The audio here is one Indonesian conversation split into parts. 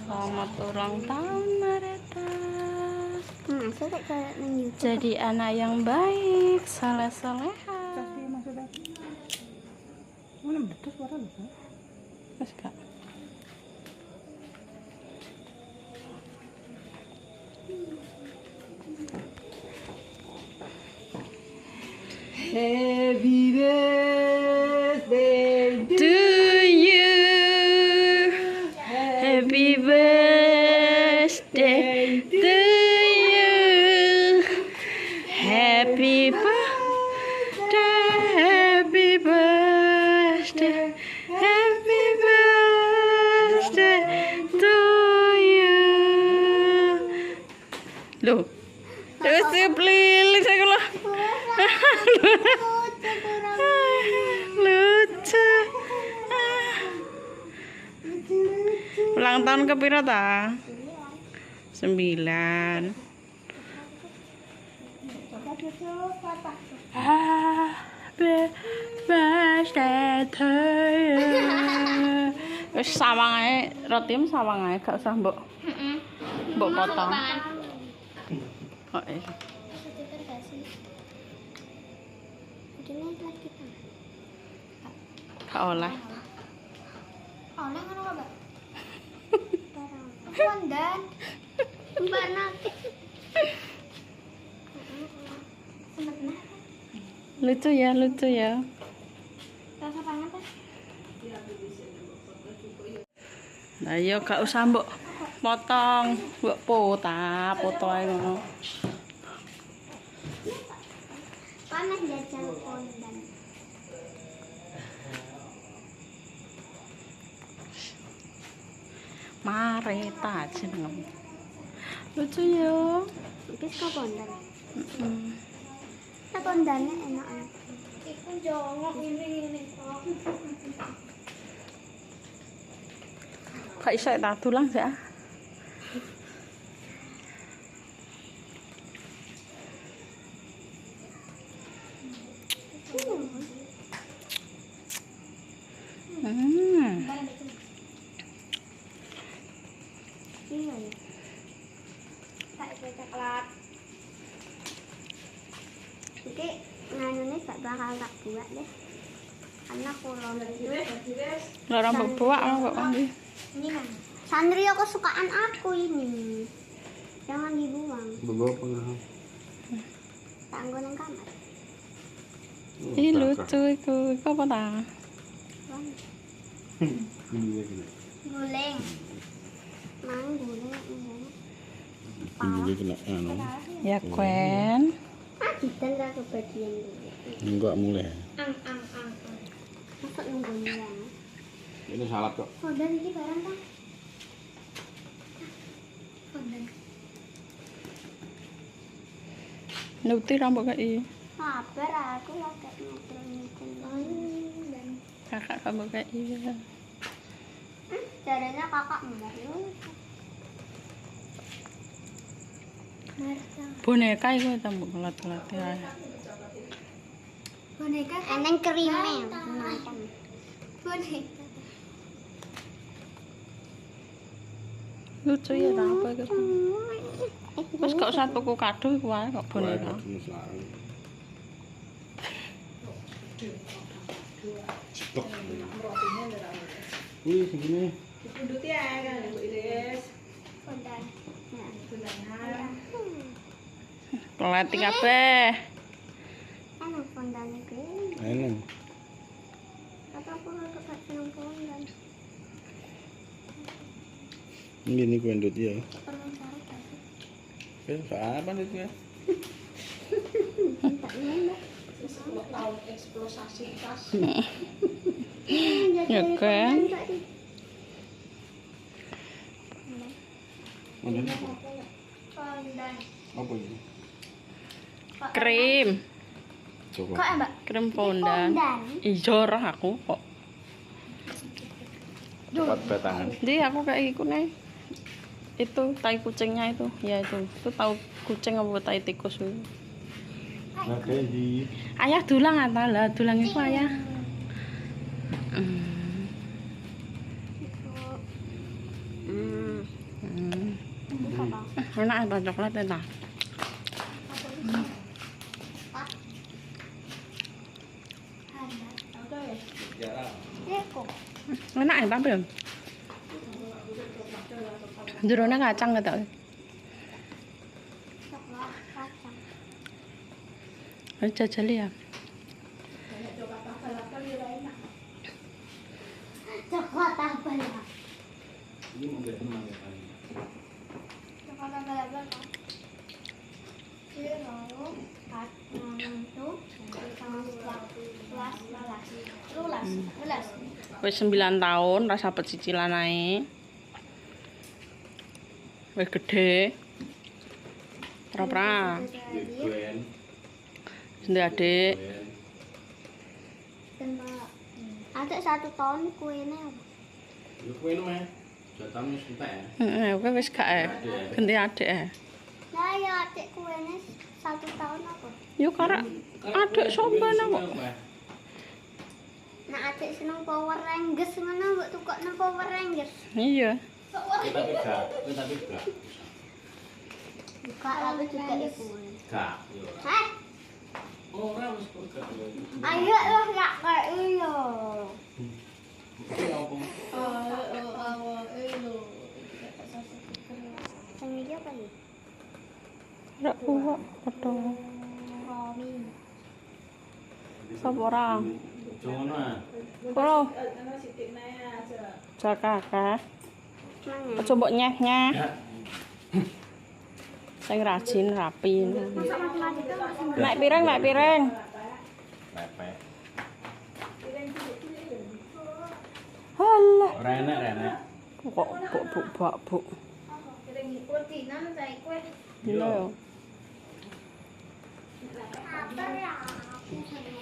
Selamat ulang tahun Mareta. Saya kayak Jadi anak yang baik, saleh-saleha. Mana betul suara lu? Mas Kak. Happy birthday To you, happy birthday to you, happy birthday, happy birthday, happy birthday to you. Loh, terus lilis aku loh. Lucu. Ulang tahun ke piro ta? 9. Happy birthday to you. Wis sawang ae, rotim sawang ae gak usah mbok. Mbok potong. Oh, gak oleh. oleh ngono kok, Mbak. Kondan. Mbak nak. Lucu ya, lucu ya. Rasa pangan ta? Nah, yo gak usah mbok potong, mbok foto ae ngono. Panas jajal kondan. Mareta jeneng. Lucu ya. Iki kok kondan. Nah, kondannya enak. Iku jongok ini. Gak iso tak tulang sih ah. Iya ya. Tak coklat. Iki nganune gak bakal tak buat deh. Karena kalau Lorong bebek kok ndi. ini kan Sandrio kesukaan aku ini. Jangan dibuang. Bawa pengen. Tanggo nang kamar. Ih lucu iku. Iku apa ta? Guling. Mang guling. Ini kena anu. Ya Kwen. Ah, kita nggak kebagian dulu. Enggak mulai. Ang. Masuk nungguin ya. Ini salad kok. Kondan ini barang kan? Kondan. Nuti rambut kai. Sabar aku lagi ngobrol-ngobrol. Dan Kakak kamu kai. caranya kakak enggak lu. Marta. Boneka iku ta mbok latih-latih ae. Boneka eneng krime macam. Boneka. Lucu ya ta apa iku. Wis gak usah tuku kado iku wae kok boneka. Stok. Wih, segini. Duduti ya kan Bu Iris. Kondan. Nah, Kondanan. Pelatih kabeh. anu kondan iki. Enak. Kata aku kakak seneng kondan. Ini kuendut ya. Perlu cari kasih. Apa itu ya? Tak nembak. 10 tahun eksplosasi tas. Ya kan? Kondan. Apa ini? Krim. Kok Coklat. Mbak? Krim fondan. Iya ora aku kok. Coklat batangan. Jadi aku kayak iku nih. Itu tai kucingnya itu. Ya itu. Itu tahu kucing apa tai tikus itu. Ada di. Ayah dulang ata lah, dulang iku ayah. Itu Enak ya coklat enak. Enak ya tapi. Jerone kacang gak tau. Coklat kacang. Ayo jajali ya. Coklat apa ya? Ini mau beli mana ya? Coklat apa ya? Wis 9 tahun rasa pecicilan ae. Wis gede. Pra-pra. Gwen. Sendiri adik. Ada 1 tahun kuenya apa? Yo Gwen mah. Jatamu entek ya. Heeh, kowe wis gak ganti adik ya. Nah ya adik kuenya 1 tahun apa? Yo karek adik somban kok. Nah adik seneng Power Rangers ngono mbok tukokno Power Rangers. Iya. Tapi gak. Buka tapi juga ibu. Gak. Yo. Hah? Ora wis kok gak. Ayo lah gak kayak iyo. Sing iki apa iki? Rak kuwak padha. Romi. Sapa ora? Jono ah. Ora. Ana sithik nae aja. Jakaka. Mana? Aja mbok nyeh-nyeh. Sing rajin rapi. Masak mati-mati tuh masih Naik piring, naik piring. Pepe. Halah. Ora enak. Kok buk. rutinan saya kue. Iya. Apa ya?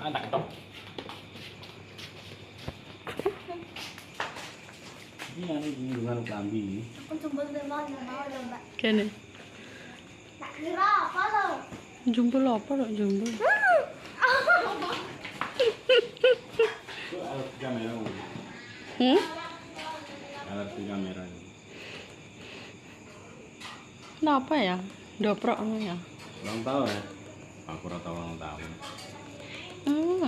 Ah, tak ketok. Ini anu dengan klambi. Aku coba mau coba. Kene. Tak kira apa lo? Jumbel apa lho jumbel? Itu alat kamera. Alat kamera. Kenapa ya? Doprok ngono ya. Ulang tahun ya? Aku ora tau ulang tahun.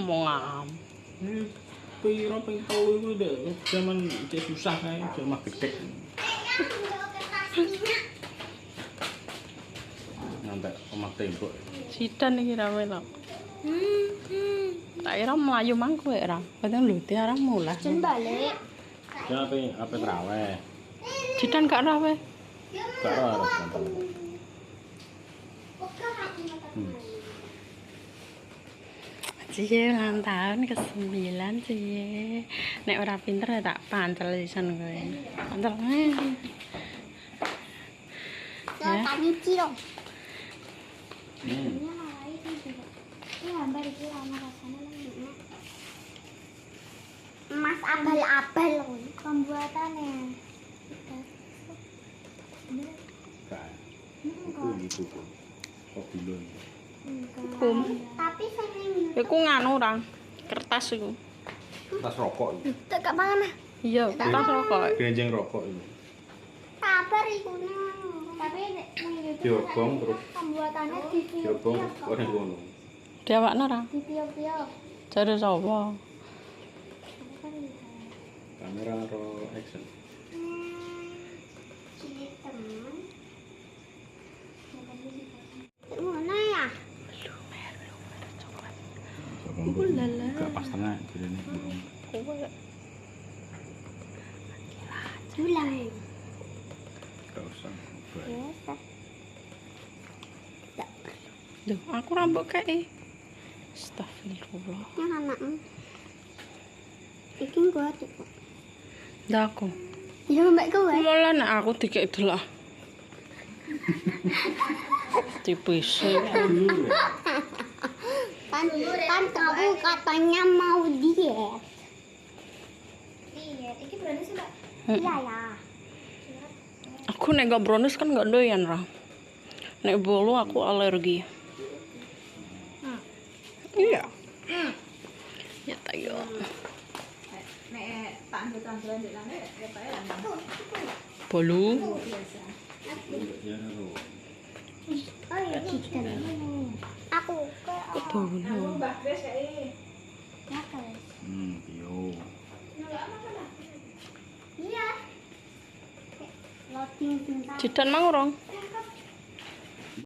Mau ngam. Ini piro ping telu iku ndek zaman cek susah kae, zaman gedek. Ngantek omah tembok. Sidan iki ra melok. Tak kira mlayu mang kowe ra. Padahal lho tiara mulai. Jen balik. Ya apa traweh. Sidan gak rawe. Gak ora harus nonton. Cie ulang tahun ke-9 cie. Nek ora pinter ya tak pantel sisan kowe. Pantel. Ya, tanya dong. Hmm. Ini gambar iki ana rasane lembek. Mas abal-abal loh pembuatannya. Gak. Itu gitu kok. Kok bilon. Kum. Tapi sing Iku nganu ra. Kertas iku. Tas rokok itu. tak gak mana. Iya, kertas rokok. Genjeng rokok itu. Sabar iku nang. Tapi nek Diobong terus pembuatannya di diobong ora ngono. Dewakno ra. di tiup-tiup. Jare sapa? Kamera ro action. Teman. Mana ya? Ulala. Gak pas tengah jirene. Kowe Bulan. Gak usah. Biasa. Duh, aku rambut kae. Astagfirullah. Yang anakmu. Iki gua tuh. Ndak aku. Ya mbak kowe. Malah nek aku dikek delok. Tipis. Kan kamu katanya mau diet. Diet. Iki berani sih, Mbak? Iya ya. Aku nek gak brownies kan gak doyan ra. Nek bolu aku alergi. Iya. Ya tayo. Nek tak ambil tambahan di lantai, ya Pak ya. Bolu. Biasa. Oh iya, chicken. Aku ke Betul. Aku mbak Des kayak nakal. Yo. Iya. Loading sebentar. Jidan mang urung.